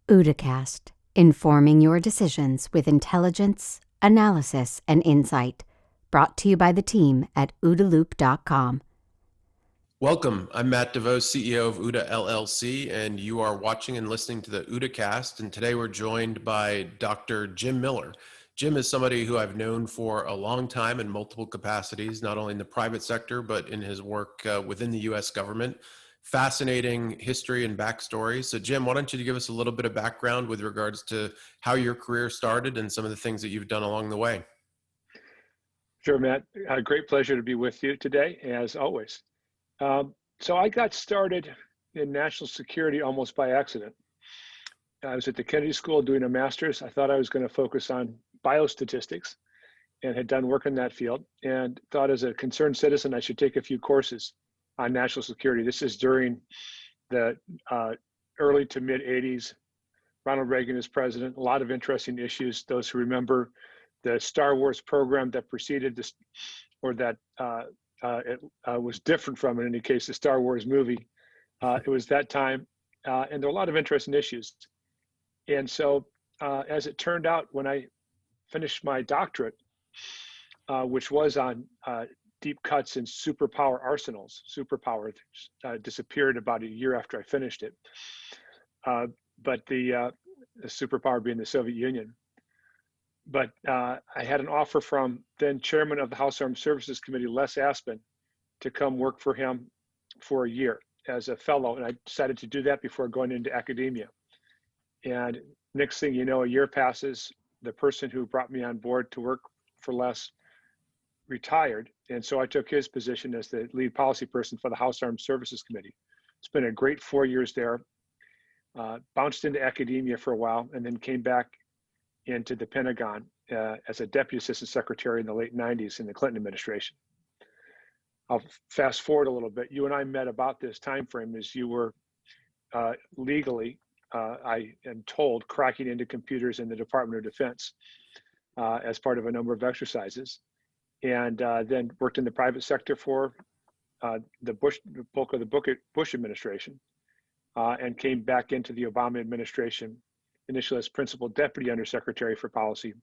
OODAcast, informing your decisions with intelligence, analysis, and insight. Brought to you by the team at OODAloop.com. Welcome. I'm Matt DeVoe, CEO of OODA LLC, and you are watching and listening to the OODAcast. And today we're joined by Dr. Jim Miller. Jim is somebody who I've known for a long time in multiple capacities, not only in the private sector, but in his work within the U.S. government. Fascinating history and backstory. So Jim, why don't you give us a little bit of background with regards to how your career started and some of the things that you've done along the way? Sure, Matt. A great pleasure to be with you today, as always. So I got started in national security almost by accident. I was at the Kennedy School doing a master's. I thought I was going to focus on biostatistics and had done work in that field, and thought as a concerned citizen I should take a few courses on national security. This is during the early to mid 80s. Ronald Reagan is president. A lot of interesting issues. Those who remember the Star Wars program that preceded this, or that it was different from, in any case, the Star Wars movie. It was that time, and there were a lot of interesting issues. And so, as it turned out, when I finished my doctorate, which was on deep cuts in superpower arsenals, superpower disappeared about a year after I finished it, but the superpower being the Soviet Union. But I had an offer from then chairman of the House Armed Services Committee, Les Aspin, to come work for him for a year as a fellow. And I decided to do that before going into academia. And next thing you know, a year passes. The person who brought me on board to work for Les retired. And so I took his position as the lead policy person for the House Armed Services Committee. It's been a great 4 years there. Bounced into academia for a while and then came back into the Pentagon as a deputy assistant secretary in the late 90s in the Clinton administration. I'll fast forward a little bit. You and I met about this time frame as you were legally, I am told, cracking into computers in the Department of Defense as part of a number of exercises, and then worked in the private sector for the bulk of the Bush administration, and came back into the Obama administration, initially as principal deputy undersecretary for policy,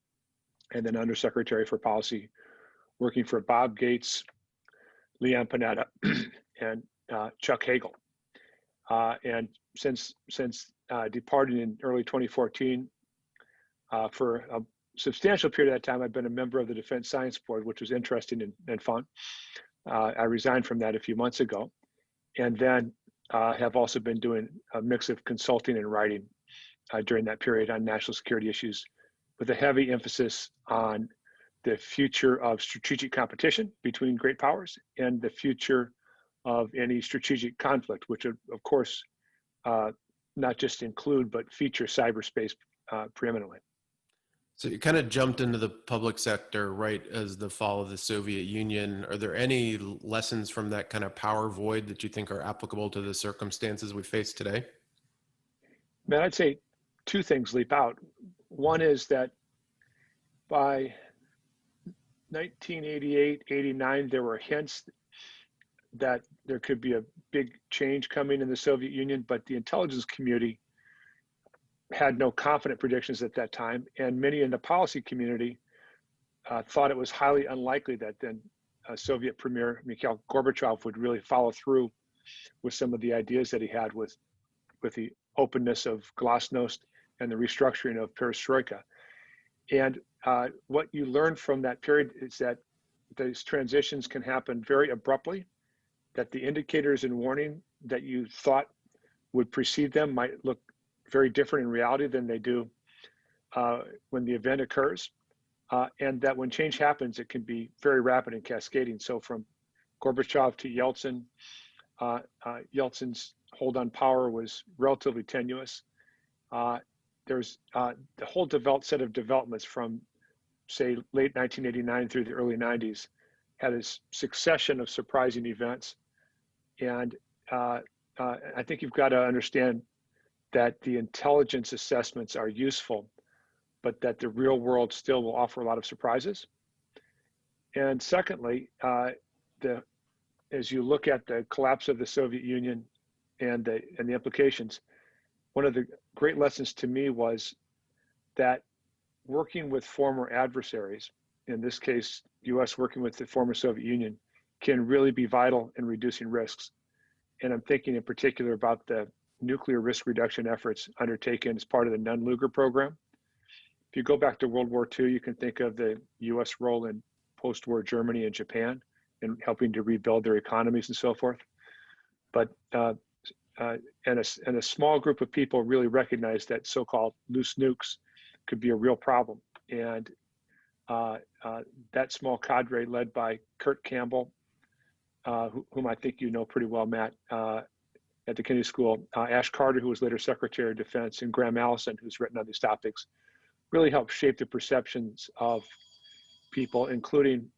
and then undersecretary for policy, working for Bob Gates, Leon Panetta, and Chuck Hagel. And since departing in early 2014, for a substantial period of that time, I've been a member of the Defense Science Board, which was interesting and fun. I resigned from that a few months ago, and then have also been doing a mix of consulting and writing during that period on national security issues, with a heavy emphasis on the future of strategic competition between great powers and the future of any strategic conflict, which of course not just include but feature cyberspace preeminently. So you kind of jumped into the public sector right as the fall of the Soviet Union. Are there any lessons from that kind of power void that you think are applicable to the circumstances we face today? Man, I'd say two things leap out. One is that by 1988, 89, there were hints that there could be a big change coming in the Soviet Union, but the intelligence community had no confident predictions at that time. And many in the policy community thought it was highly unlikely that then Soviet Premier Mikhail Gorbachev would really follow through with some of the ideas that he had with the openness of glasnost and the restructuring of perestroika. And what you learn from that period is that these transitions can happen very abruptly, that the indicators and warning that you thought would precede them might look very different in reality than they do when the event occurs, and that when change happens, it can be very rapid and cascading. So from Gorbachev to Yeltsin, Yeltsin's hold on power was relatively tenuous. There's the whole set of developments from, say, late 1989 through the early 90s had a succession of surprising events. And I think you've got to understand that the intelligence assessments are useful, but that the real world still will offer a lot of surprises. And secondly, as you look at the collapse of the Soviet Union and the implications, one of the great lessons to me was that working with former adversaries, in this case, US working with the former Soviet Union, can really be vital in reducing risks. And I'm thinking in particular about the nuclear risk reduction efforts undertaken as part of the Nunn-Lugar program. If you go back to World War II, you can think of the US role in post-war Germany and Japan in helping to rebuild their economies and so forth. But and a small group of people really recognized that so-called loose nukes could be a real problem. And that small cadre led by Kurt Campbell, whom I think you know pretty well, Matt, at the Kennedy School, Ash Carter, who was later Secretary of Defense, and Graham Allison, who's written on these topics, really helped shape the perceptions of people, including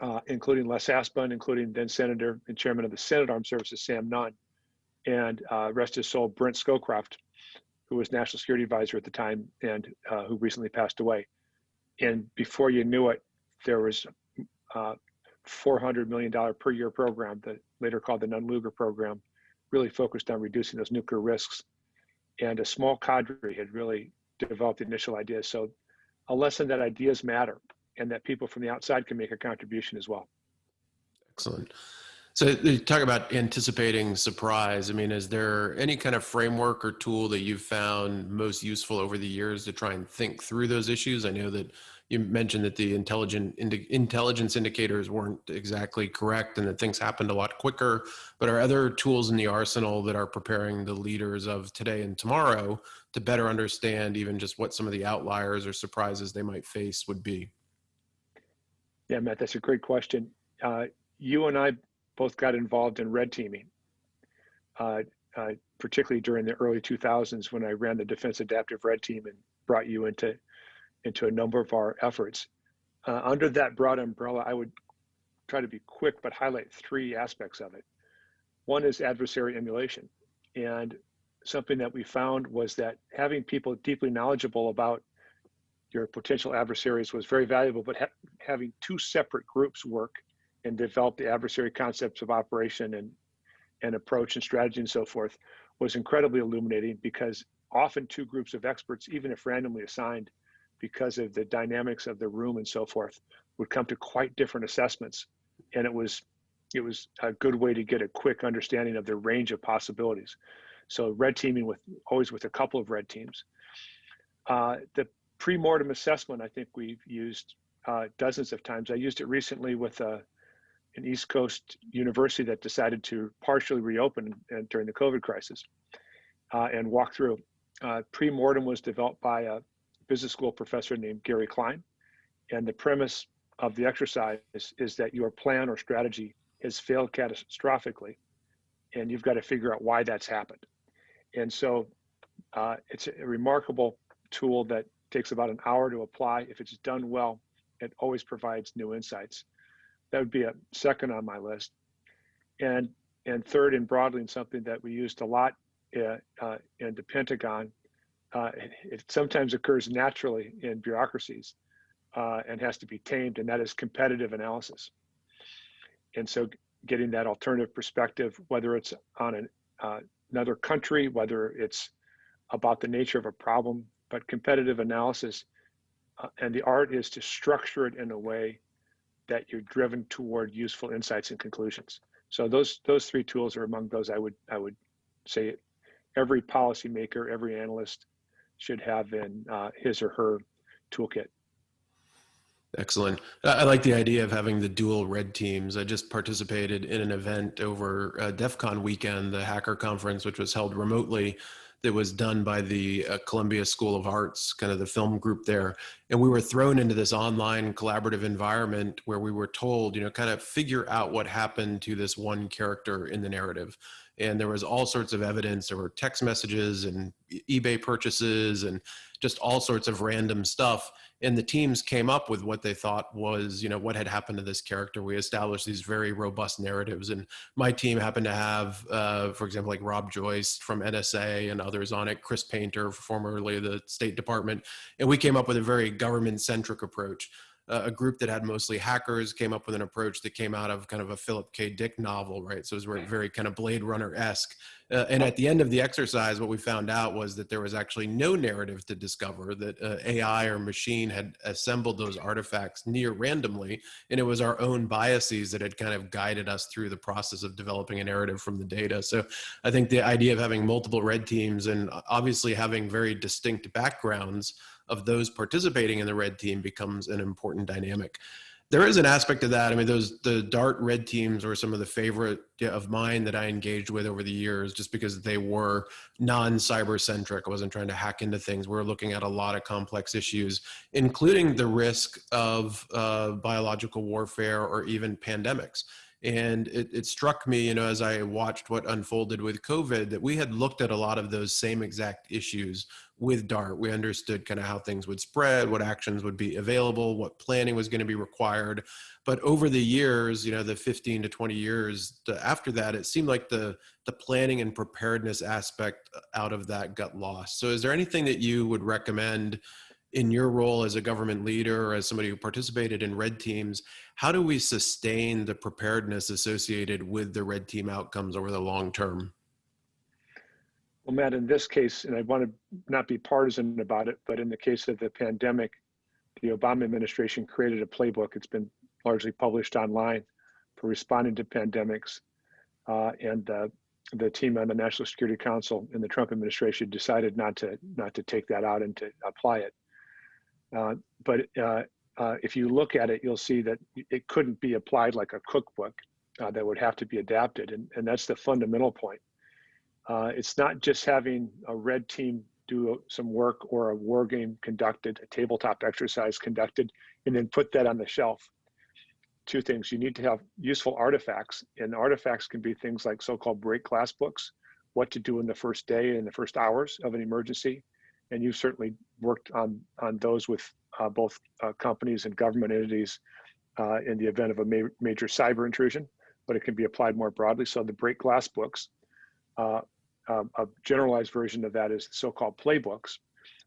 Les Aspin, including then Senator and Chairman of the Senate Armed Services, Sam Nunn, and rest his soul, Brent Scowcroft, who was National Security Advisor at the time and who recently passed away. And before you knew it, there was $400 million per year program, that later called the Nunn-Lugar program, really focused on reducing those nuclear risks. And a small cadre had really developed the initial ideas. So a lesson that ideas matter and that people from the outside can make a contribution as well. Excellent. So you talk about anticipating surprise. I mean, is there any kind of framework or tool that you've found most useful over the years to try and think through those issues? I know that you mentioned that the intelligence indicators weren't exactly correct and that things happened a lot quicker, but are other tools in the arsenal that are preparing the leaders of today and tomorrow to better understand even just what some of the outliers or surprises they might face would be? Yeah, Matt, that's a great question. You and I both got involved in red teaming, particularly during the early 2000s when I ran the Defense Adaptive Red Team and brought you into a number of our efforts. Under that broad umbrella, I would try to be quick, but highlight three aspects of it. One is adversary emulation. And something that we found was that having people deeply knowledgeable about your potential adversaries was very valuable, but having two separate groups work and develop the adversary concepts of operation and approach and strategy and so forth was incredibly illuminating, because often two groups of experts, even if randomly assigned, because of the dynamics of the room and so forth, would come to quite different assessments. And it was a good way to get a quick understanding of the range of possibilities. So red teaming always with a couple of red teams. The pre-mortem assessment, I think we've used dozens of times. I used it recently with an East Coast university that decided to partially reopen during the COVID crisis and walk through. Pre-mortem was developed by a business school professor named Gary Klein. And the premise of the exercise is that your plan or strategy has failed catastrophically, and you've got to figure out why that's happened. And so it's a remarkable tool that takes about an hour to apply. If it's done well, it always provides new insights. That would be a second on my list. And third, and broadly, and something that we used a lot in the Pentagon, it sometimes occurs naturally in bureaucracies and has to be tamed, and that is competitive analysis. And so getting that alternative perspective, whether it's on another country, whether it's about the nature of a problem, but competitive analysis, and the art is to structure it in a way that you're driven toward useful insights and conclusions. So those three tools are among those I would say every policymaker, every analyst should have in his or her toolkit. Excellent. I like the idea of having the dual red teams. I just participated in an event over DEF CON weekend, the hacker conference, which was held remotely, that was done by the Columbia School of Arts, kind of the film group there. And we were thrown into this online collaborative environment where we were told, kind of figure out what happened to this one character in the narrative. And there was all sorts of evidence. There were text messages and eBay purchases and just all sorts of random stuff. And the teams came up with what they thought was, what had happened to this character. We established these very robust narratives. And my team happened to have, for example, like Rob Joyce from NSA and others on it, Chris Painter, formerly the State Department. And we came up with a very government-centric approach. a group that had mostly hackers came up with an approach that came out of kind of a Philip K. Dick novel, right? So it was very kind of Blade Runner-esque. And at the end of the exercise, what we found out was that there was actually no narrative to discover, that AI or machine had assembled those artifacts near randomly, and it was our own biases that had kind of guided us through the process of developing a narrative from the data. So I think the idea of having multiple red teams and obviously having very distinct backgrounds of those participating in the red team becomes an important dynamic. There is an aspect of that. I mean, the Dart red teams were some of the favorite of mine that I engaged with over the years, just because they were non-cyber centric. I wasn't trying to hack into things. We're looking at a lot of complex issues, including the risk of biological warfare or even pandemics. And it struck me, as I watched what unfolded with COVID, that we had looked at a lot of those same exact issues with DART. We understood kind of how things would spread, what actions would be available, what planning was going to be required. But over the years, the 15 to 20 years after that, it seemed like the planning and preparedness aspect out of that got lost. So is there anything that you would recommend in your role as a government leader or as somebody who participated in red teams? How do we sustain the preparedness associated with the red team outcomes over the long term? Well, Matt, in this case, and I want to not be partisan about it, but in the case of the pandemic, the Obama administration created a playbook. It's been largely published online for responding to pandemics. And the team on the National Security Council in the Trump administration decided not to take that out and to apply it. But if you look at it, you'll see that it couldn't be applied like a cookbook, that would have to be adapted. And that's the fundamental point. It's not just having a red team do some work or a war game conducted, a tabletop exercise conducted, and then put that on the shelf. Two things: you need to have useful artifacts, and artifacts can be things like so-called break glass books, what to do in the first day and the first hours of an emergency. And you've certainly worked on those with both companies and government entities in the event of a major cyber intrusion, but it can be applied more broadly. So the break glass books, a generalized version of that is so-called playbooks,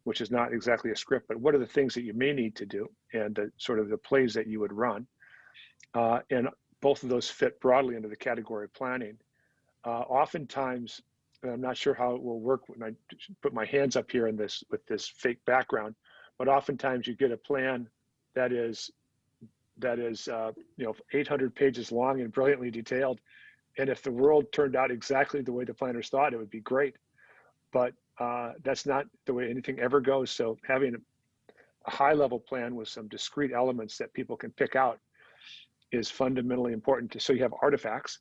which is not exactly a script, but what are the things that you may need to do and the sort of the plays that you would run. And both of those fit broadly into the category of planning. Oftentimes, and I'm not sure how it will work when I put my hands up here in this with this fake background, but oftentimes you get a plan that is 800 pages long and brilliantly detailed. And if the world turned out exactly the way the planners thought, it would be great. But that's not the way anything ever goes. So having a high-level plan with some discrete elements that people can pick out is fundamentally important. So you have artifacts.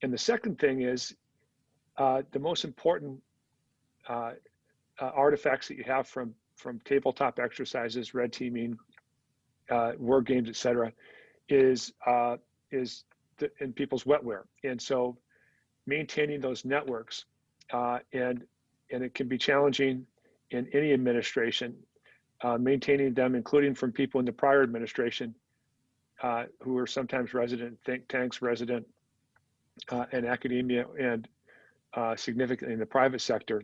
And the second thing is the most important artifacts that you have from tabletop exercises, red teaming, war games, et cetera, is in people's wetware. And so maintaining those networks, and it can be challenging in any administration, maintaining them, including from people in the prior administration who are sometimes resident think tanks, resident in academia, and significantly in the private sector.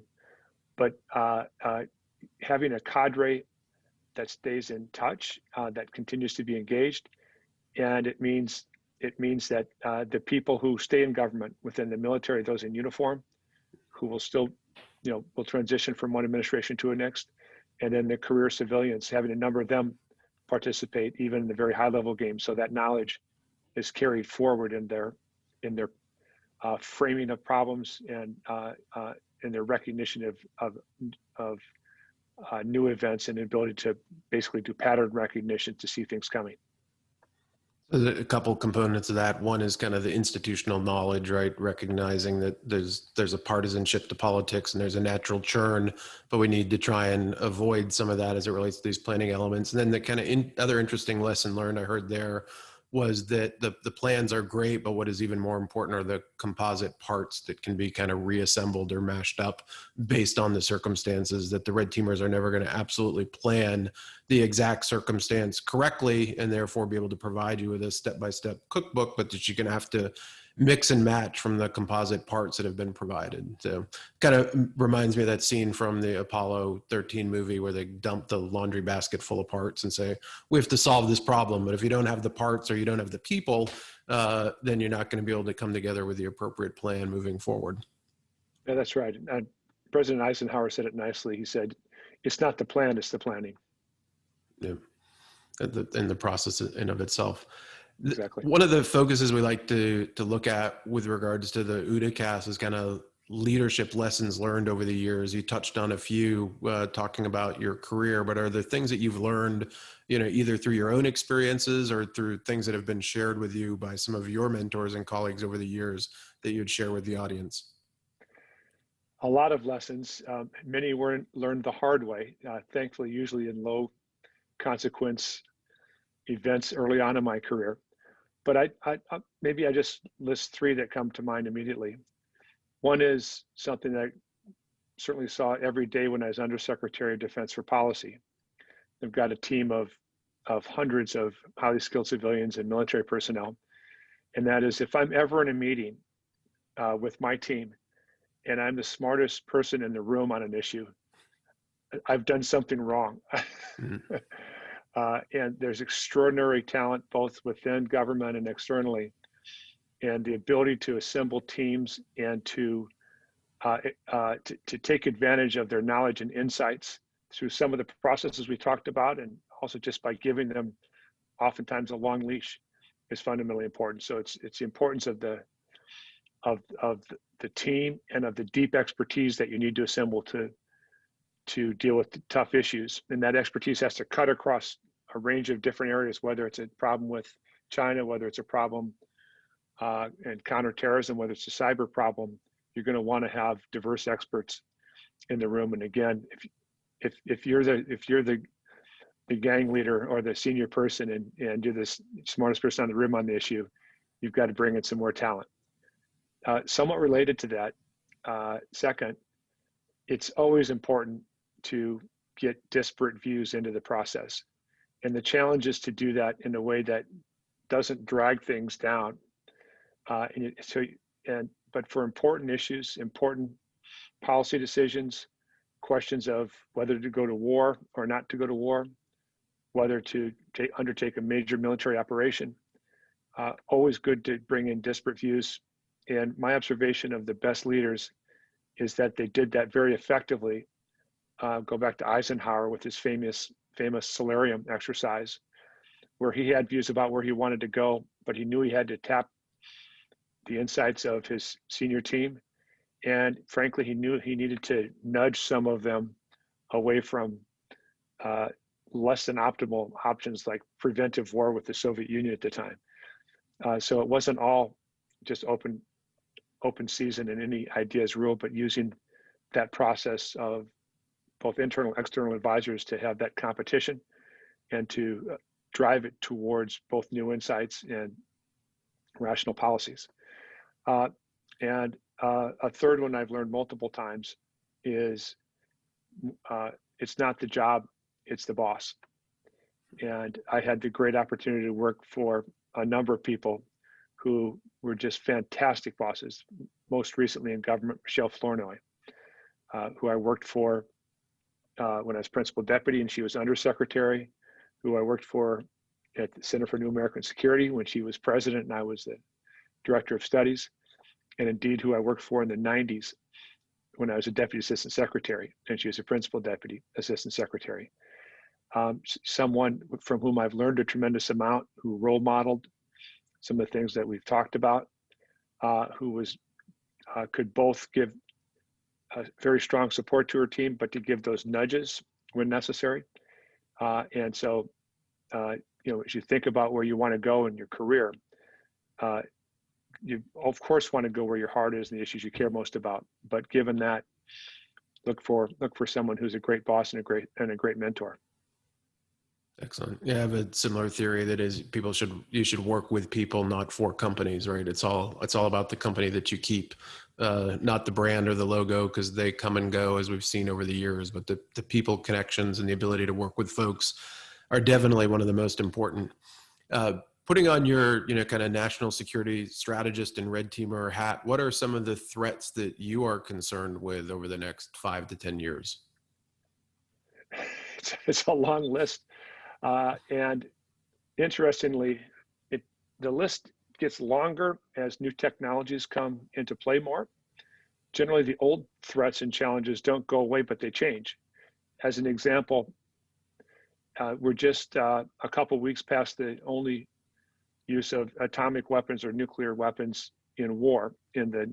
But having a cadre that stays in touch, that continues to be engaged, and it means that the people who stay in government within the military, those in uniform, who will still, will transition from one administration to the next, and then the career civilians, having a number of them participate even in the very high level games, so that knowledge is carried forward in their framing of problems and in their recognition of new events and the ability to basically do pattern recognition to see things coming. There's a couple components of that. One is kind of the institutional knowledge, right? Recognizing that there's a partisanship to politics and there's a natural churn, but we need to try and avoid some of that as it relates to these planning elements. And then the kind of other interesting lesson learned I heard there was that the plans are great, but what is even more important are the composite parts that can be kind of reassembled or mashed up based on the circumstances, that the red teamers are never going to absolutely plan the exact circumstance correctly and therefore be able to provide you with a step-by-step cookbook, but that you're going to have to mix and match from the composite parts that have been provided. So kind of reminds me of that scene from the Apollo 13 movie where they dump the laundry basket full of parts and say, we have to solve this problem. But if you don't have the parts or you don't have the people, then you're not going to be able to come together with the appropriate plan moving forward. Yeah, that's right. President Eisenhower said it nicely. He said, it's not the plan, it's the planning. Yeah, in the process in of itself. Exactly. One of the focuses we like to look at with regards to the OODAcast is kind of leadership lessons learned over the years. You touched on a few talking about your career, but are there things that you've learned, either through your own experiences or through things that have been shared with you by some of your mentors and colleagues over the years that you'd share with the audience? A lot of lessons. Many weren't learned the hard way, thankfully, usually in low consequence events early on in my career. But maybe I just list three that come to mind immediately. One is something that I certainly saw every day when I was Undersecretary of Defense for Policy. They've got a team of hundreds of highly skilled civilians and military personnel. And that is, if I'm ever in a meeting with my team and I'm the smartest person in the room on an issue, I've done something wrong. Mm-hmm. And there's extraordinary talent both within government and externally, and the ability to assemble teams and to take advantage of their knowledge and insights through some of the processes we talked about, and also just by giving them oftentimes a long leash is fundamentally important. So it's the importance of the team and of the deep expertise that you need to assemble to deal with tough issues. And that expertise has to cut across a range of different areas, whether it's a problem with China, whether it's a problem in counterterrorism, whether it's a cyber problem. You're going to want to have diverse experts in the room. And again, if you're the gang leader or the senior person and you're the smartest person on the room on the issue, you've got to bring in some more talent. Somewhat related to that, second, it's always important to get disparate views into the process. And the challenge is to do that in a way that doesn't drag things down. But for important issues, important policy decisions, questions of whether to go to war or not to go to war, whether to undertake a major military operation, always good to bring in disparate views. And my observation of the best leaders is that they did that very effectively. Go back to Eisenhower with his famous solarium exercise, where he had views about where he wanted to go, but he knew he had to tap the insights of his senior team. And frankly, he knew he needed to nudge some of them away from less than optimal options like preventive war with the Soviet Union at the time. So it wasn't all just open season and any ideas rule, but using that process of both internal and external advisors to have that competition and to drive it towards both new insights and rational policies. And a third one I've learned multiple times is it's not the job, it's the boss. And I had the great opportunity to work for a number of people who were just fantastic bosses, most recently in government, Michelle Flournoy, who I worked for when I was principal deputy and she was undersecretary, who I worked for at the Center for New American Security when she was president and I was the director of studies, and indeed who I worked for in the 90s when I was a deputy assistant secretary and she was a principal deputy assistant secretary. Someone from whom I've learned a tremendous amount, who role modeled some of the things that we've talked about, who could both give very strong support to her team, but to give those nudges when necessary. And so, as you think about where you want to go in your career, you of course want to go where your heart is and the issues you care most about. But given that, look for someone who's a great boss and a great mentor. Excellent. Yeah, I have a similar theory that is you should work with people, not for companies, right? It's all about the company that you keep, not the brand or the logo, because they come and go as we've seen over the years, but the people connections and the ability to work with folks are definitely one of the most important. Putting on your, kind of national security strategist and red teamer hat, what are some of the threats that you are concerned with over the next 5 to 10 years? It's a long list. And interestingly, the list gets longer as new technologies come into play more. Generally, the old threats and challenges don't go away, but they change. As an example, we're just a couple weeks past the only use of atomic weapons or nuclear weapons in war in the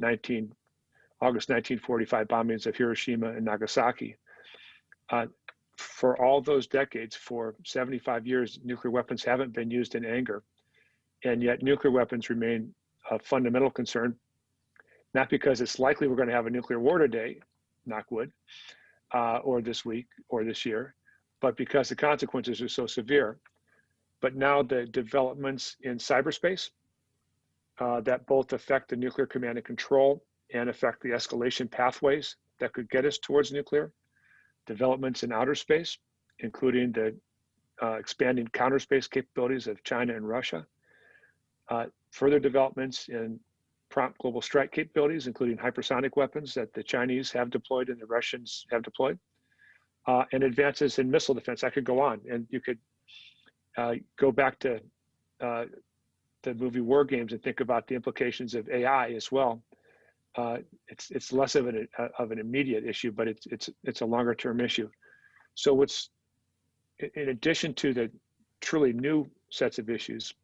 August 1945 bombings of Hiroshima and Nagasaki. For all those decades, for 75 years, nuclear weapons haven't been used in anger. And yet nuclear weapons remain a fundamental concern, not because it's likely we're going to have a nuclear war today, knock wood, or this week or this year, but because the consequences are so severe. But now the developments in cyberspace that both affect the nuclear command and control and affect the escalation pathways that could get us towards nuclear, developments in outer space, including the expanding counter space capabilities of China and Russia, further developments in prompt global strike capabilities, including hypersonic weapons that the Chinese have deployed and the Russians have deployed, and advances in missile defense. I could go on, and you could go back to the movie War Games and think about the implications of AI as well. It's less of an immediate issue, but it's a longer term issue. So what's in addition to the truly new sets of issues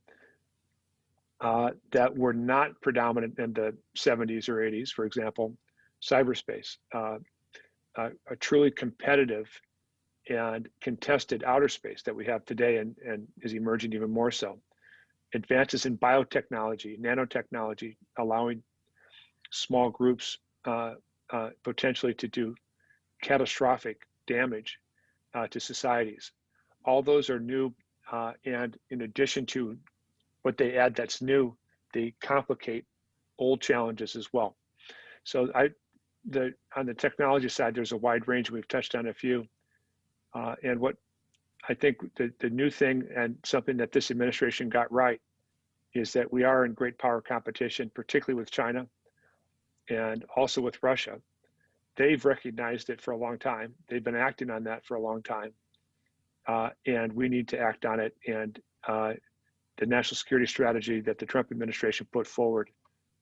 that were not predominant in the 70s or 80s, for example, cyberspace, a truly competitive and contested outer space that we have today and is emerging even more so. Advances in biotechnology, nanotechnology, allowing small groups potentially to do catastrophic damage to societies. All those are new, and in addition to what they add that's new, they complicate old challenges as well. So on the technology side, there's a wide range. We've touched on a few. And what I think the new thing and something that this administration got right is that we are in great power competition, particularly with China and also with Russia. They've recognized it for a long time. They've been acting on that for a long time. And we need to act on it. And the national security strategy that the Trump administration put forward,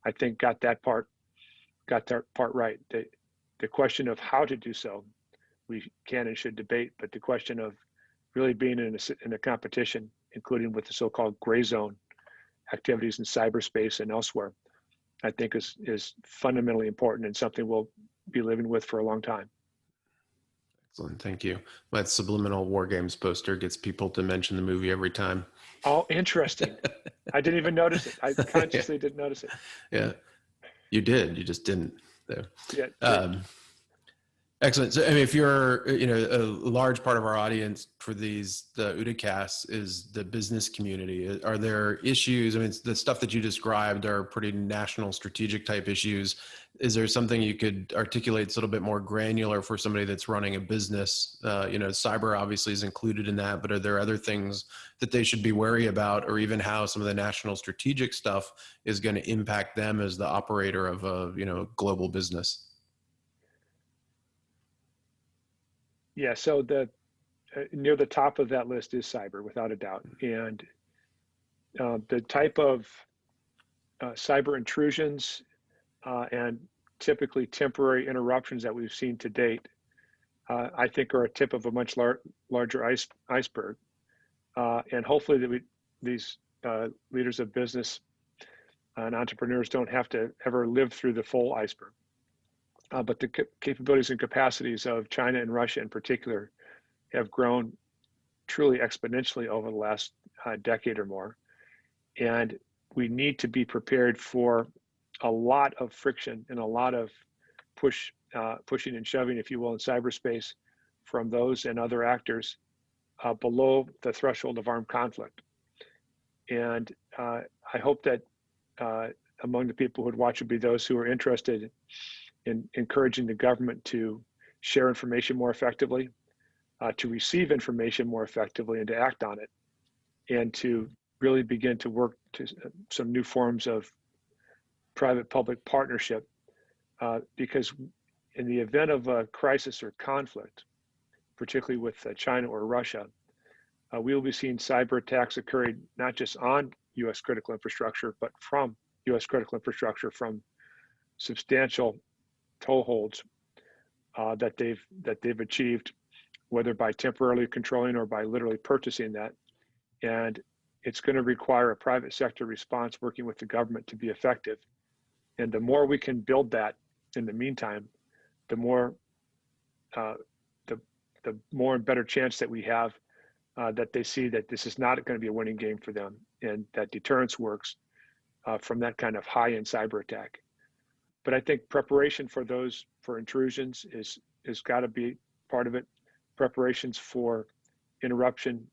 I think got that part right. The question of how to do so, we can and should debate, but the question of really being in a competition, including with the so-called gray zone activities in cyberspace and elsewhere, I think is fundamentally important and something we'll be living with for a long time. Excellent, thank you. That subliminal War Games poster gets people to mention the movie every time. Oh, interesting. I didn't even notice it. I consciously didn't notice it. Yeah, you did. You just didn't. There. Yeah. Excellent. So, I mean, if you're, a large part of our audience for the OODAcast is the business community. Are there issues? I mean, the stuff that you described are pretty national strategic type issues. Is there something you could articulate that's a little bit more granular for somebody that's running a business? Cyber obviously is included in that, but are there other things that they should be wary about, or even how some of the national strategic stuff is going to impact them as the operator of a, global business? Yeah, so near the top of that list is cyber, without a doubt. And the type of cyber intrusions and typically temporary interruptions that we've seen to date, I think are a tip of a much larger iceberg. And hopefully these leaders of business and entrepreneurs don't have to ever live through the full iceberg. But the capabilities and capacities of China and Russia in particular have grown truly exponentially over the last decade or more. And we need to be prepared for a lot of friction and a lot of pushing and shoving, if you will, in cyberspace from those and other actors below the threshold of armed conflict. And I hope that among the people who would watch would be those who are interested in encouraging the government to share information more effectively, to receive information more effectively, and to act on it, and to really begin to work to some new forms of private-public partnership, because in the event of a crisis or conflict, particularly with China or Russia, we will be seeing cyber attacks occurring not just on U.S. critical infrastructure, but from U.S. critical infrastructure from substantial toeholds that they've achieved, whether by temporarily controlling or by literally purchasing that. And it's going to require a private sector response working with the government to be effective. And the more we can build that in the meantime, the more the more and better chance that we have that they see that this is not going to be a winning game for them, and that deterrence works from that kind of high-end cyber attack. But I think preparation for intrusions is got to be part of it. Preparations for interruption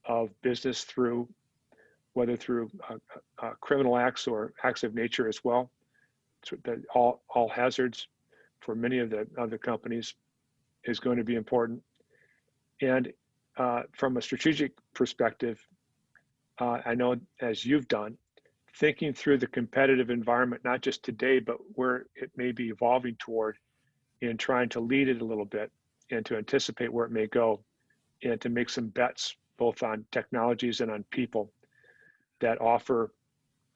of business whether through criminal acts or acts of nature as well. So that all hazards for many of the other companies is going to be important. And from a strategic perspective, I know, as you've done, thinking through the competitive environment, not just today, but where it may be evolving toward, and trying to lead it a little bit and to anticipate where it may go, and to make some bets both on technologies and on people that offer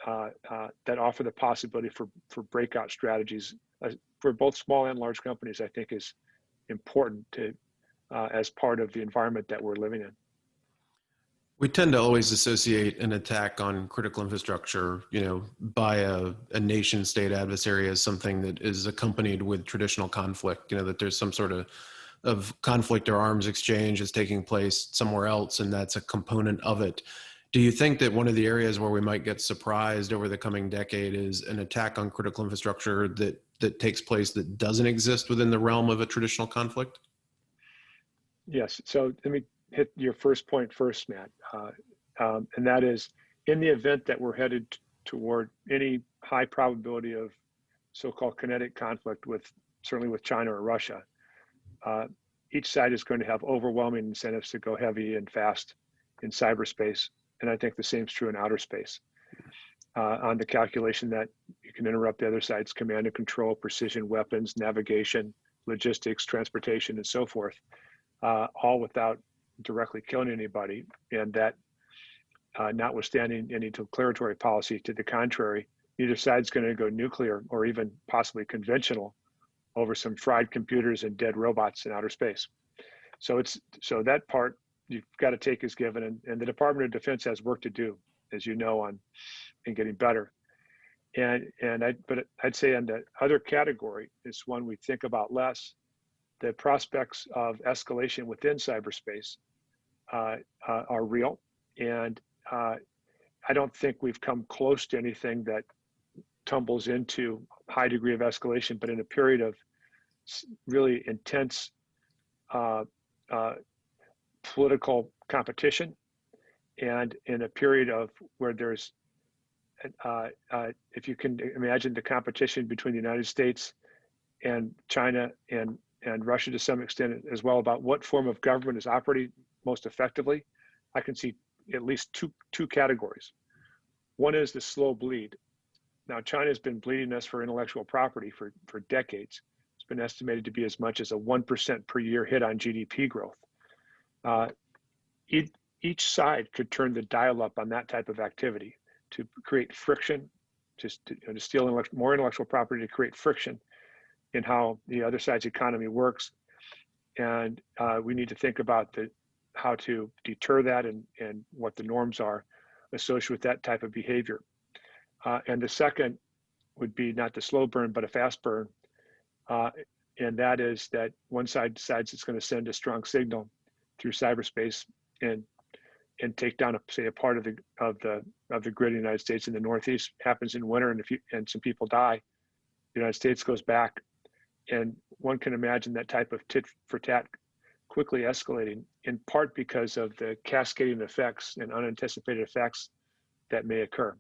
the possibility for breakout strategies for both small and large companies, I think is important to as part of the environment that we're living in. We tend to always associate an attack on critical infrastructure, by a nation state adversary as something that is accompanied with traditional conflict, that there's some sort of conflict or arms exchange is taking place somewhere else, and that's a component of it. Do you think that one of the areas where we might get surprised over the coming decade is an attack on critical infrastructure that takes place that doesn't exist within the realm of a traditional conflict? Yes. So let me hit your first point first, Matt. And that is, in the event that we're headed toward any high probability of so-called kinetic conflict certainly with China or Russia, each side is going to have overwhelming incentives to go heavy and fast in cyberspace. And I think the same is true in outer space, on the calculation that you can interrupt the other side's command and control, precision weapons, navigation, logistics, transportation, and so forth, all without directly killing anybody. And that, notwithstanding any declaratory policy to the contrary, neither side's going to go nuclear or even possibly conventional over some fried computers and dead robots in outer space. So that part you've got to take as given, and the Department of Defense has work to do, as you know, in getting better. But I'd say on the other category, it's one we think about less. The prospects of escalation within cyberspace are real, and I don't think we've come close to anything that tumbles into high degree of escalation, but in a period of really intense political competition, and in a period of where there's, if you can imagine the competition between the United States and China and Russia to some extent as well, about what form of government is operating most effectively, I can see at least two categories. One is the slow bleed. Now, China's been bleeding us for intellectual property for decades. It's been estimated to be as much as a 1% per year hit on GDP growth. Each side could turn the dial up on that type of activity to create friction, to steal more intellectual property, to create friction in how the other side's economy works. And we need to think about how to deter that and what the norms are associated with that type of behavior. And the second would be not the slow burn, but a fast burn. And that is that one side decides it's going to send a strong signal through cyberspace and take down a part of the grid in the United States in the Northeast. Happens in winter, and some people die. The United States goes back, and one can imagine that type of tit for tat quickly escalating, in part because of the cascading effects and unanticipated effects that may occur.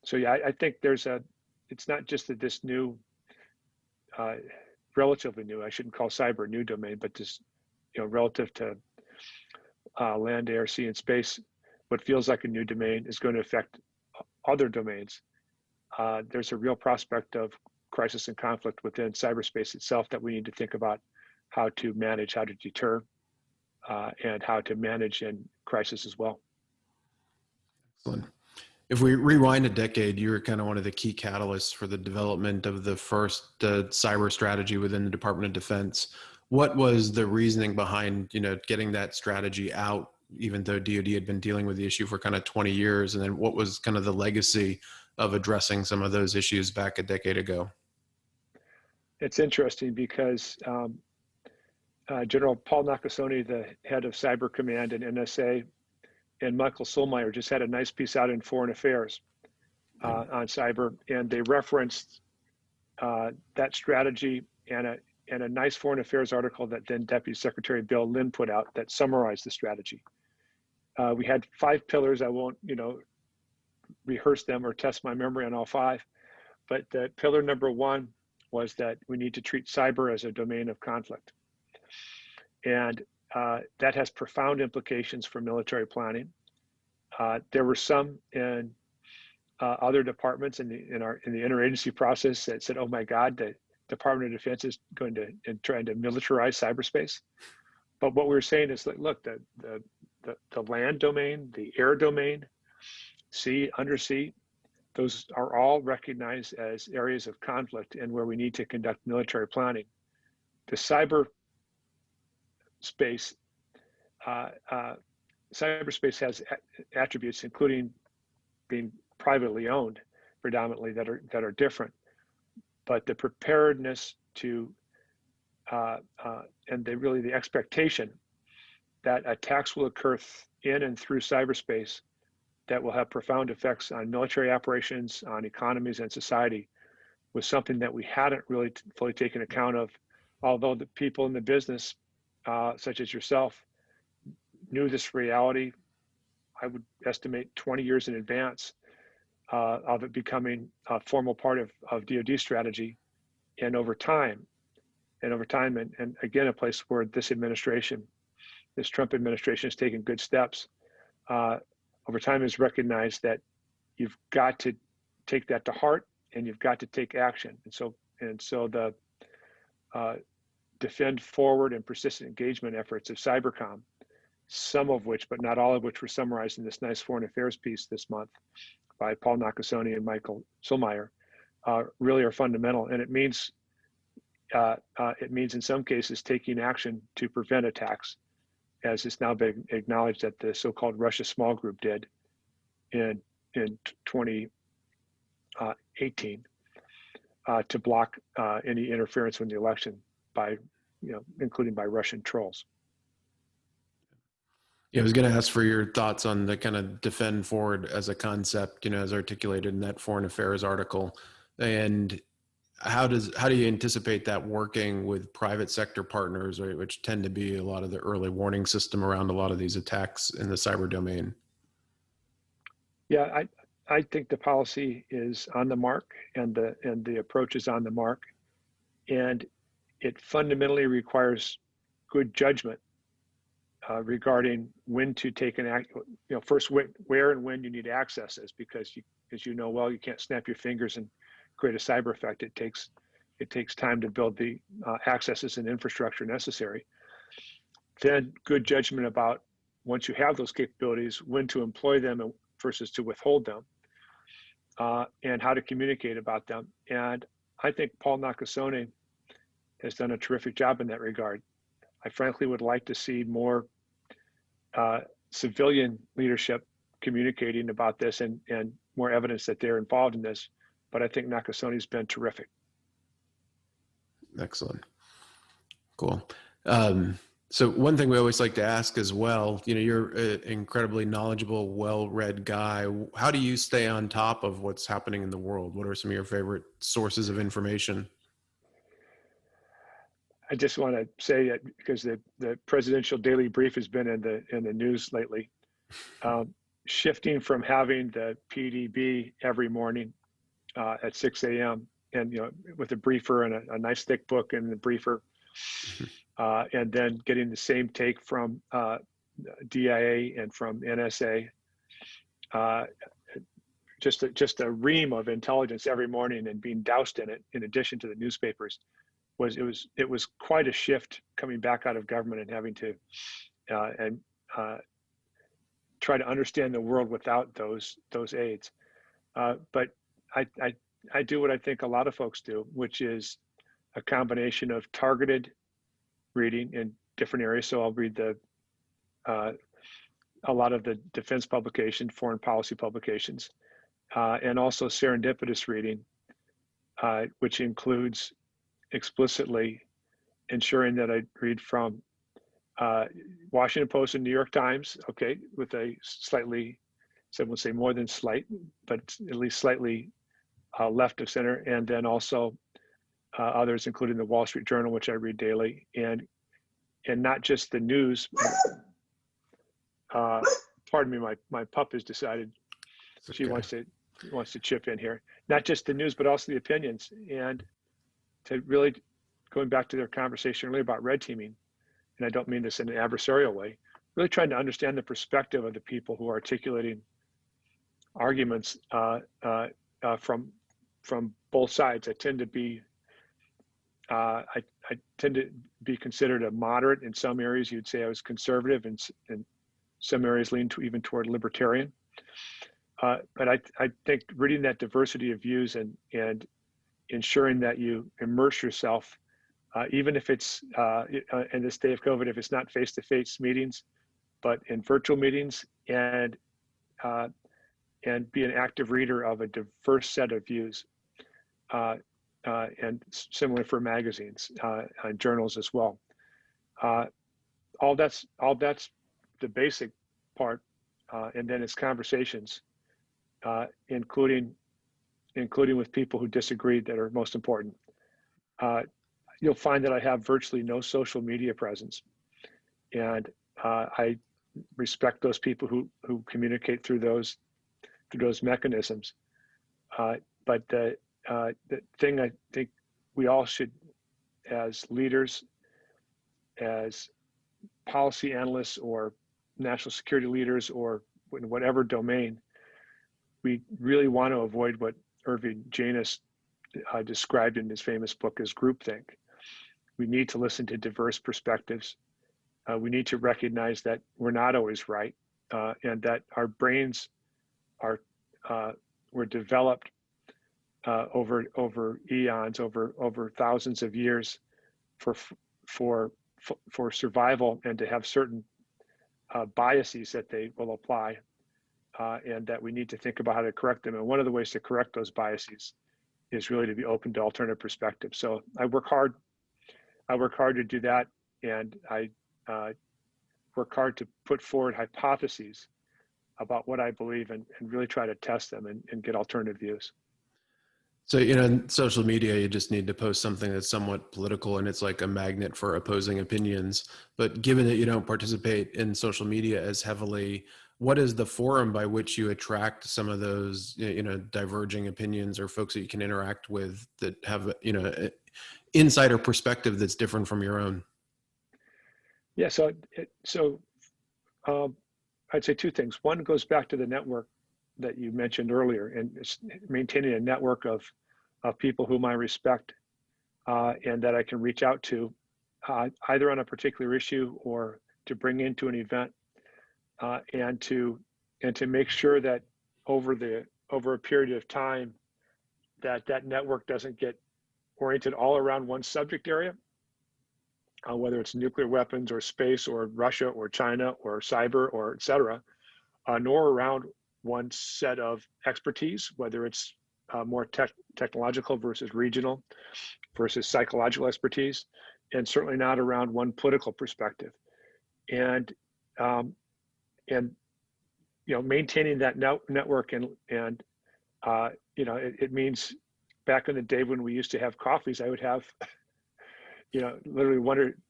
So yeah, I think it's not just that this new, relatively new, I shouldn't call cyber a new domain, but this, relative to land, air, sea, and space, what feels like a new domain is going to affect other domains. There's a real prospect of crisis and conflict within cyberspace itself that we need to think about how to manage, how to deter, and how to manage in crisis as well. Excellent. If we rewind a decade, you were kind of one of the key catalysts for the development of the first cyber strategy within the Department of Defense. What was the reasoning behind, getting that strategy out, even though DoD had been dealing with the issue for kind of 20 years? And then what was kind of the legacy of addressing some of those issues back a decade ago? It's interesting because General Paul Nakasone, the head of Cyber Command and NSA, and Michael Solmeyer just had a nice piece out in Foreign Affairs on cyber, and they referenced that strategy and a nice Foreign Affairs article that then Deputy Secretary Bill Lynn put out that summarized the strategy. We had 5 pillars. I won't, rehearse them or test my memory on all 5, but the pillar number 1 was that we need to treat cyber as a domain of conflict, and that has profound implications for military planning. There were some in other departments in the interagency process that said, "Oh my God, the Department of Defense is going to and trying to militarize cyberspace." But what we were saying is that, look, the land domain, the air domain, sea, undersea, those are all recognized as areas of conflict and where we need to conduct military planning. The cyberspace has attributes, including being privately owned predominantly, that are different. But the preparedness to and the expectation that attacks will occur in and through cyberspace that will have profound effects on military operations, on economies and society, was something that we hadn't really fully taken account of, although the people in the business, such as yourself, knew this reality. I would estimate 20 years in advance of it becoming a formal part of DoD strategy, and over time, and again, a place where this Trump administration has taken good steps. Over time, has recognized that you've got to take that to heart and you've got to take action. And so the defend, forward, and persistent engagement efforts of Cybercom, some of which, but not all of which, were summarized in this nice Foreign Affairs piece this month by Paul Nakasone and Michael Solmeyer, really are fundamental. And it means in some cases taking action to prevent attacks, as it's now been acknowledged that the so-called Russia Small Group did in 2018 to block any interference in the election by, including by Russian trolls. Yeah, I was going to ask for your thoughts on the kind of defend forward as a concept, as articulated in that Foreign Affairs article, and how do you anticipate that working with private sector partners, right, which tend to be a lot of the early warning system around a lot of these attacks in the cyber domain? Yeah, I think the policy is on the mark, and the approach is on the mark, and it fundamentally requires good judgment regarding when to take an act. First, where and when you need accesses, because as you know well, you can't snap your fingers and create a cyber effect. It takes time to build the accesses and infrastructure necessary. Then good judgment about, once you have those capabilities, when to employ them versus to withhold them, and how to communicate about them. And I think Paul Nakasone has done a terrific job in that regard. I frankly would like to see more civilian leadership communicating about this and more evidence that they're involved in this. But I think Nakasone's been terrific. Excellent. Cool. So one thing we always like to ask as well, you're an incredibly knowledgeable, well-read guy. How do you stay on top of what's happening in the world? What are some of your favorite sources of information? I just want to say that because the presidential daily brief has been in the news lately, shifting from having the PDB every morning at 6 a.m. and with a briefer and a nice thick book and the briefer, and then getting the same take from DIA and from NSA just a ream of intelligence every morning and being doused in it, in addition to the newspapers, it was quite a shift coming back out of government and having to try to understand the world without those aids. But I do what I think a lot of folks do, which is a combination of targeted reading in different areas. So I'll read a lot of the defense publications, foreign policy publications, and also serendipitous reading, which includes explicitly ensuring that I read from Washington Post and New York Times, okay, with a slightly, some would say more than slight, but at least slightly left of center, and then also others, including the Wall Street Journal, which I read daily, and not just the news. Pardon me, my pup has decided she wants to chip in here. Not just the news, but also the opinions, and to really, going back to their conversation earlier about red teaming, and I don't mean this in an adversarial way, really trying to understand the perspective of the people who are articulating arguments from both sides. I tend to be considered a moderate in some areas. You'd say I was conservative, and some areas lean to even toward libertarian. But I think reading that diversity of views and ensuring that you immerse yourself, even if it's in this day of COVID, if it's not face-to-face meetings, but in virtual meetings, and be an active reader of a diverse set of views, and similar for magazines and journals as well. All that's the basic part, and then it's conversations, including with people who disagree, that are most important. You'll find that I have virtually no social media presence, and I respect those people who communicate through those mechanisms. But the thing I think we all should, as leaders, as policy analysts, or national security leaders, or in whatever domain, we really want to avoid what Irving Janis described in his famous book as groupthink. We need to listen to diverse perspectives. We need to recognize that we're not always right, and that our brains were developed over eons, over thousands of years, for survival, and to have certain biases that they will apply, and that we need to think about how to correct them. And one of the ways to correct those biases is really to be open to alternative perspectives. So I work hard to do that, and I work hard to put forward hypotheses about what I believe, and really try to test them and get alternative views. So, in social media, you just need to post something that's somewhat political, and it's like a magnet for opposing opinions. But given that you don't participate in social media as heavily, what is the forum by which you attract some of those, diverging opinions, or folks that you can interact with that have, insider perspective that's different from your own? Yeah, so I'd say two things. One goes back to the network that you mentioned earlier, and it's maintaining a network of people whom I respect, and that I can reach out to, either on a particular issue or to bring into an event, and to make sure that over a period of time, that network doesn't get oriented all around one subject area, whether it's nuclear weapons or space or Russia or China or cyber or et cetera, nor around one set of expertise, whether it's more technological versus regional versus psychological expertise, and certainly not around one political perspective. And maintaining that network, and it means, back in the day when we used to have coffees, I would have, literally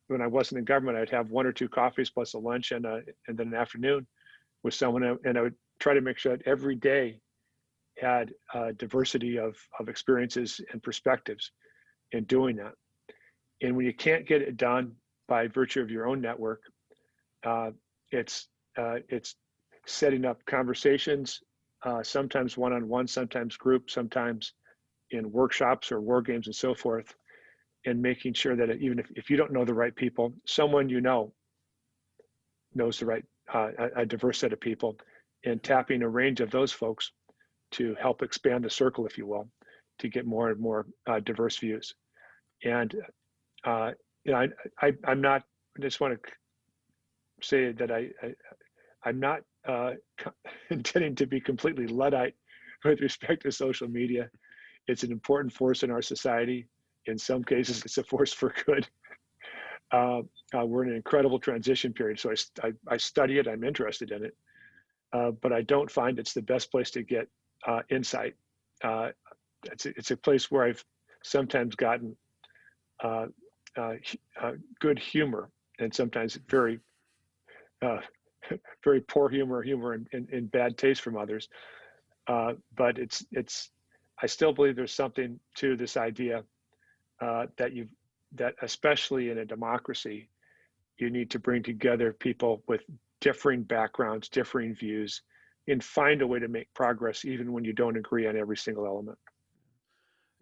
when I wasn't in government, I'd have 1 or 2 coffees plus a lunch and then an afternoon with someone, and I would try to make sure that every day had a diversity of experiences and perspectives in doing that. And when you can't get it done by virtue of your own network, it's setting up conversations sometimes one-on-one, sometimes group, sometimes in workshops or war games and so forth, and making sure that even if you don't know the right people, someone you know knows the right, a diverse set of people, and tapping a range of those folks to help expand the circle, if you will, to get more and more diverse views. And I'm not. I just want to say that I'm not intending to be completely Luddite with respect to social media. It's an important force in our society. In some cases, it's a force for good. We're in an incredible transition period, so I study it. I'm interested in it, but I don't find it's the best place to get insight. It's a place where I've sometimes gotten good humor, and sometimes very very poor humor and bad taste from others. But I still believe there's something to this idea that especially in a democracy, you need to bring together people with differing backgrounds, differing views, and find a way to make progress even when you don't agree on every single element.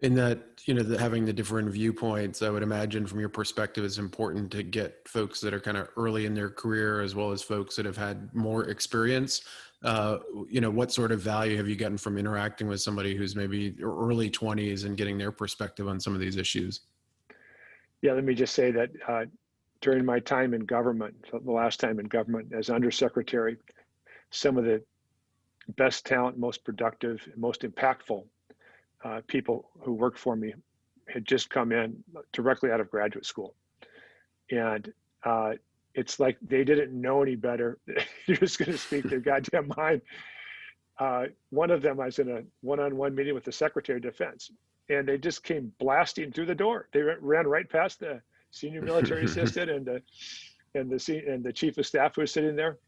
In that, having the different viewpoints, I would imagine from your perspective, it's important to get folks that are kind of early in their career, as well as folks that have had more experience. What sort of value have you gotten from interacting with somebody who's maybe early 20s and getting their perspective on some of these issues? Yeah, let me just say that during my time in government, the last time in government as undersecretary, some of the best talent, most productive, most impactful people who worked for me had just come in directly out of graduate school. And it's like they didn't know any better. You're just going to speak their goddamn mind. One of them, I was in a one-on-one meeting with the Secretary of Defense, and they just came blasting through the door. They ran right past the senior military assistant and the chief of staff who was sitting there,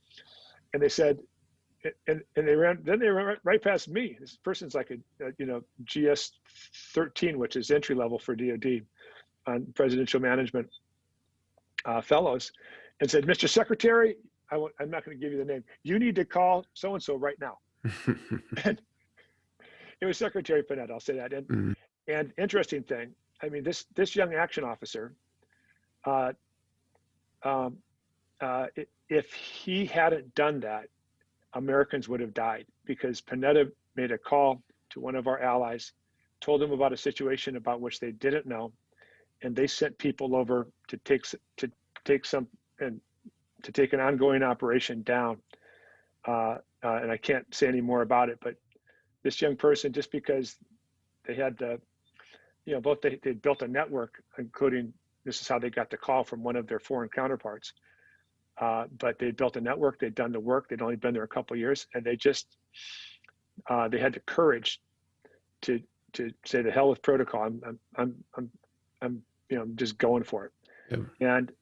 and they said, and they ran right past me. This person's like a GS 13, which is entry level for DoD on presidential management fellows, and said, "Mr. Secretary, I'm not going to give you the name. You need to call so and so right now." And it was Secretary Panetta. I'll say that. And interesting thing, I mean, this young action officer, if he hadn't done that, Americans would have died, because Panetta made a call to one of our allies, told them about a situation about which they didn't know, and they sent people over to take an ongoing operation down. And I can't say any more about it, but this young person, just because they had they built a network, including, this is how they got the call from one of their foreign counterparts. But they built a network, they'd done the work, they'd only been there a couple of years, and they they had the courage to say, the hell with protocol. I'm just going for it. Yeah. And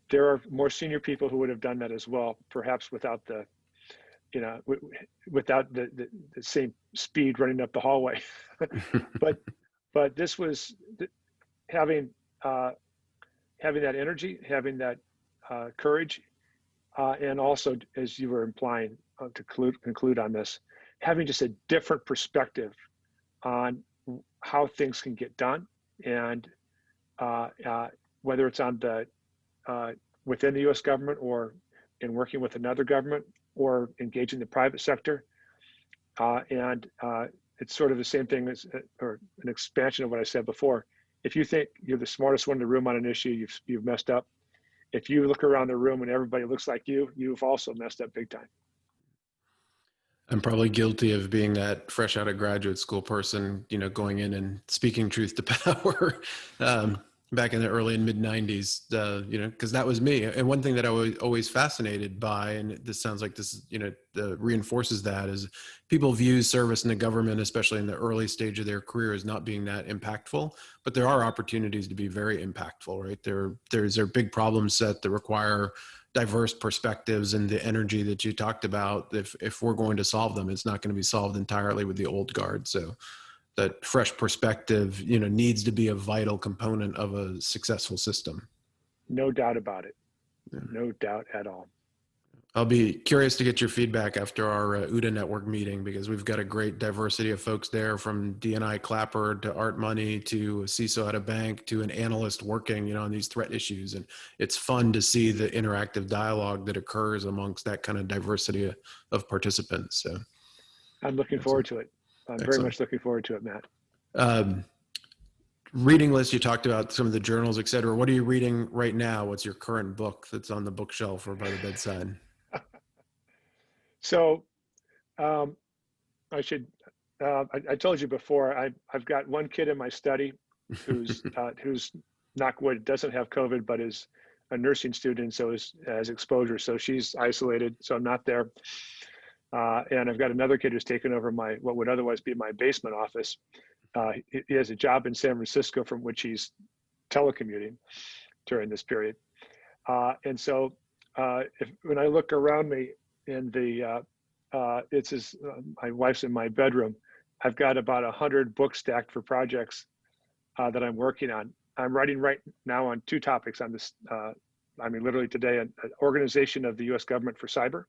there are more senior people who would have done that as well, perhaps without the same speed running up the hallway. but this was having that energy, having that courage, and also, as you were implying, to conclude on this, having just a different perspective on how things can get done, and whether it's on the within the U.S. government, or in working with another government, or engaging the private sector. And it's sort of the same thing as, or an expansion of what I said before. If you think you're the smartest one in the room on an issue, you've messed up. If you look around the room and everybody looks like you've also messed up big time. I'm probably guilty of being that fresh out of graduate school person, going in and speaking truth to power back in the early and mid 90s, because that was me. And one thing that I was always fascinated by, and this sounds like this, reinforces that, is people view service in the government, especially in the early stage of their career, as not being that impactful, but there are opportunities to be very impactful, right? There's a big problem set that require diverse perspectives, and the energy that you talked about. If we're going to solve them, it's not going to be solved entirely with the old guard. So that fresh perspective, needs to be a vital component of a successful system. No doubt about it. Yeah. No doubt at all. I'll be curious to get your feedback after our OODA network meeting, because we've got a great diversity of folks there, from DNI Clapper to Art Money to a CISO at a bank to an analyst working, on these threat issues. And it's fun to see the interactive dialogue that occurs amongst that kind of diversity of participants. So I'm looking forward to it. I'm very much looking forward to it, Matt. Reading list, you talked about some of the journals, et cetera. What are you reading right now? What's your current book that's on the bookshelf or by the bedside? So I should, I told you before, I've got one kid in my study who's knock wood, doesn't have COVID, but is a nursing student, so has exposure. So she's isolated, so I'm not there. And I've got another kid who's taken over what would otherwise be my basement office. He has a job in San Francisco from which he's telecommuting during this period. And so when I look around me in my wife's in my bedroom, I've got about 100 books stacked for projects that I'm working on. I'm writing right now on 2 topics on this. Literally today, an organization of the U.S. government for cyber,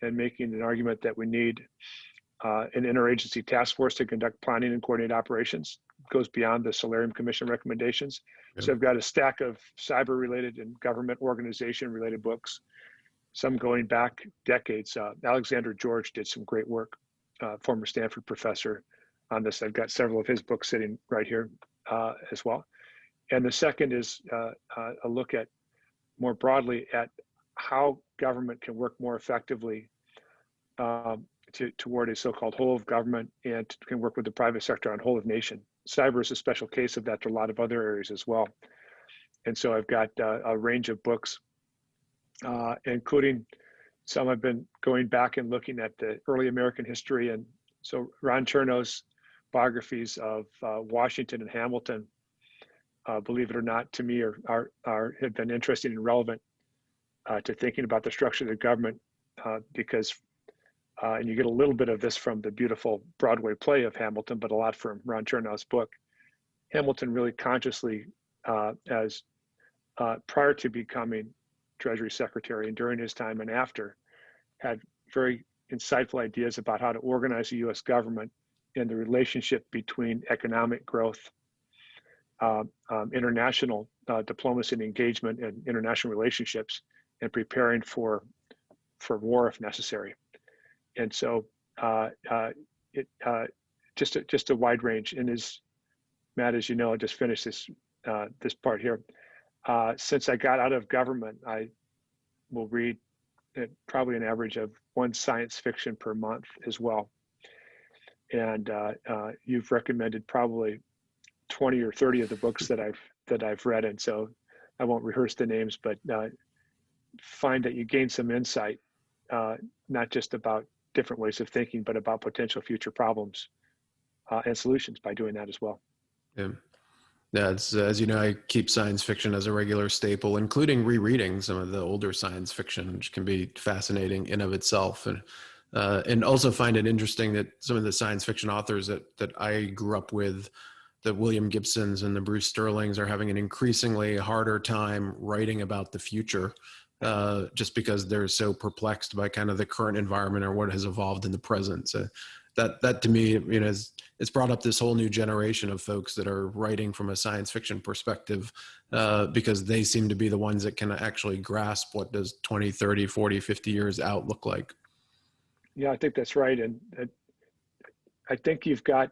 and making an argument that we need an interagency task force to conduct planning and coordinate operations. It goes beyond the Solarium Commission recommendations. Yep. So I've got a stack of cyber-related and government organization-related books, some going back decades. Alexander George did some great work, former Stanford professor, on this. I've got several of his books sitting right here as well. And the second is a look at, more broadly, at how government can work more effectively toward a so-called whole of government, and can work with the private sector on whole of nation. Cyber is a special case of that. There are a lot of other areas as well. And so I've got a range of books, including some I've been going back and looking at the early American history. And so Ron Chernow's biographies of Washington and Hamilton, believe it or not, to me have been interesting and relevant to thinking about the structure of the government, because and you get a little bit of this from the beautiful Broadway play of Hamilton, but a lot from Ron Chernow's book. Hamilton really consciously, as prior to becoming Treasury Secretary and during his time and after, had very insightful ideas about how to organize the U.S. government and the relationship between economic growth, international diplomacy and engagement, and international relationships, and preparing for war if necessary. And so just a wide range. And as Matt, as you know, I just finished this part here. Since I got out of government, I will read probably an average of 1 science fiction per month as well. And you've recommended probably 20 or 30 of the books that I've read, and so I won't rehearse the names, but find that you gain some insight, not just about different ways of thinking, but about potential future problems and solutions by doing that as well. Yeah. Yeah, it's, as you know, I keep science fiction as a regular staple, including rereading some of the older science fiction, which can be fascinating in of itself. And also find it interesting that some of the science fiction authors that I grew up with, the William Gibsons and the Bruce Sterlings, are having an increasingly harder time writing about the future, just because they're so perplexed by kind of the current environment or what has evolved in the present. So that to me, it's brought up this whole new generation of folks that are writing from a science fiction perspective, because they seem to be the ones that can actually grasp what does 20, 30, 40, 50 years out look like. Yeah, I think that's right. And I think you have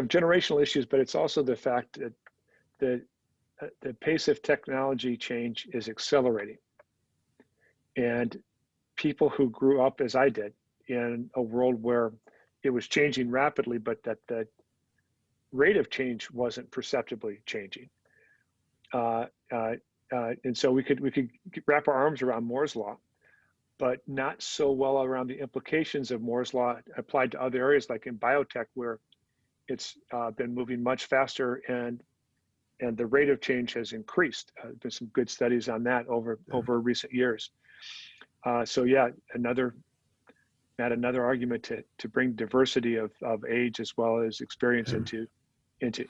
generational issues, but it's also the fact that the pace of technology change is accelerating. And people who grew up, as I did, in a world where it was changing rapidly, but that the rate of change wasn't perceptibly changing. And so we could wrap our arms around Moore's law, but not so well around the implications of Moore's law applied to other areas, like in biotech, where it's been moving much faster and the rate of change has increased. There's been some good studies on that over recent years. So yeah, another argument to bring diversity of age as well as experience into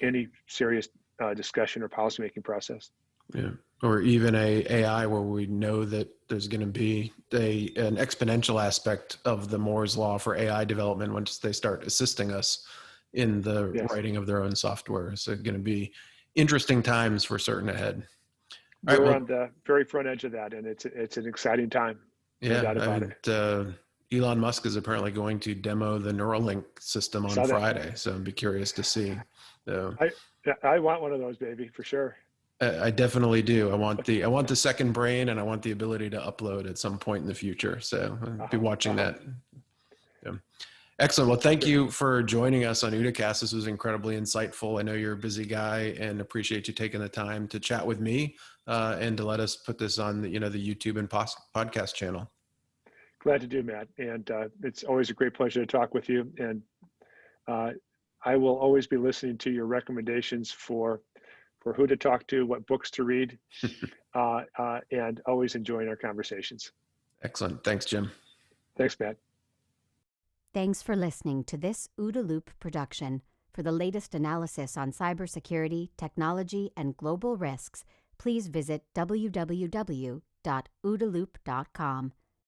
any serious discussion or policymaking process. Yeah. Or even a AI where we know that there's going to be an exponential aspect of the Moore's law for AI development once they start assisting us in the Yes, writing of their own software. So going to be interesting times for certain ahead. All right. we're Well, on the very front edge of that, and it's an exciting time, no yeah. doubt about it. Elon Musk is apparently going to demo the Neuralink system on Saw that. Friday. So I'd be curious to see. So I want one of those, baby, for sure. I definitely do. I want the second brain, and I want the ability to upload at some point in the future. So I'll be watching that. Yeah. Excellent. Well, thank you for joining us on OODAcast. This was incredibly insightful. I know you're a busy guy, and appreciate you taking the time to chat with me and to let us put this on the YouTube and podcast channel. Glad to do, Matt. And it's always a great pleasure to talk with you. And I will always be listening to your recommendations for who to talk to, what books to read, and always enjoying our conversations. Excellent. Thanks, Jim. Thanks, Matt. Thanks for listening to this OODA Loop production. For the latest analysis on cybersecurity, technology, and global risks, please visit www.oodaloop.com.